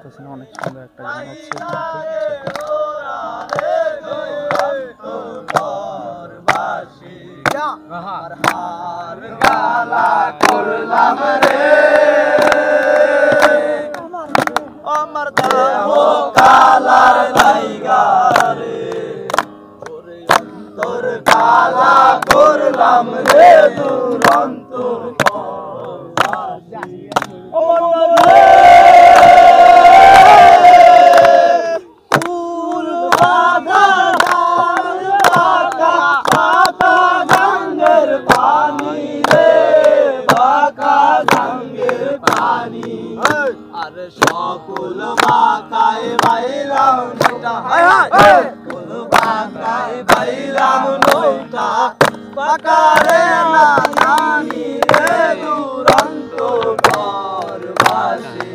পারতেছেন, অনেক সুন্দর একটা গান হচ্ছে। আমার দেহ কালার লাইগা রে, ওরে অন্তর কালা করলাম রে, দুরন্ত আরে সকল বাঁকায় বাইলাম নৌটা, সকল বাঁকায় বাইলাম নৌটা, বাঁকারে না জানি রে দুরন্ত পরবাসী।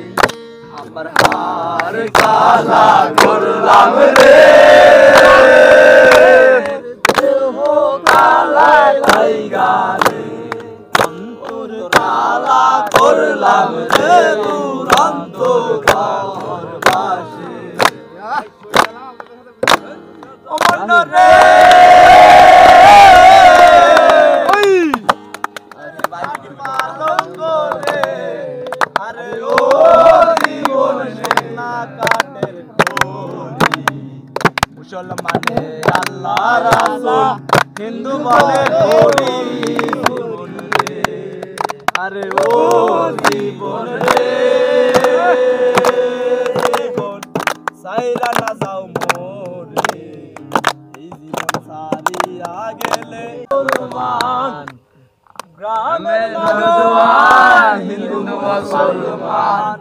আমার হার কালা করলাম রে, দেহ কালা লাইগা রে, অন্তর কালা করলাম রে, দুরন্ত পরবাসী। ও মন রে, আরে বাকি পালঙ্গ রে, আরে ও জীবন সোনা কাঠের তৈরি। মুসলমানের আল্লাহ রাসূল, হিন্দু বলে হরি জীবন রে, আরে ও জীবন রে, জীবন সাইরা না যাও মোর রে, এই জীবন সারিয়া গেলে মুসলমান গ্রামের নওজোয়ান, হিন্দু মুসলমান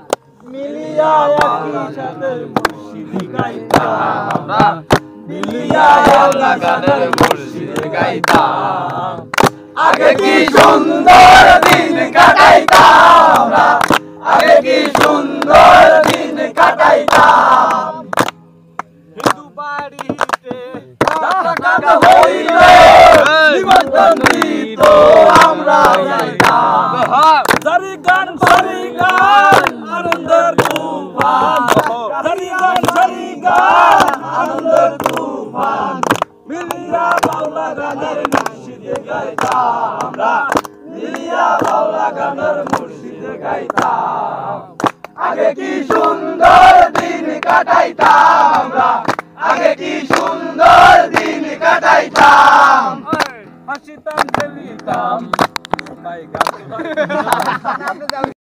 মিলিয়া একই সাথে মুর্শিদি গাইতাম, মিলিয়া আল্লাহ গানের মুর্শিদি গাইতাম। আগে কি সুন্দর দিন কাটাইতাম, আগে কি সুন্দর দিন কাটাইতাম। হিন্দু বাড়িতে কাকা হইলে নিমন্ত্রণ দিত আমরা যাইতাম। সারি গান আনন্দের তুফান, সারি গান আনন্দের তুফান, মিলিয়া বাউলা গানের মুর্শিদে গাইতাম আমরা, মিলিয়া বাউলা গানের মুর্শিদে গাইতাম। আগে কি সুন্দর দিন কাটাইতাম আমরা, আগে কি সুন্দর দিন কাটাইতাম। হাসিতাম খেলিতাম সবাই গান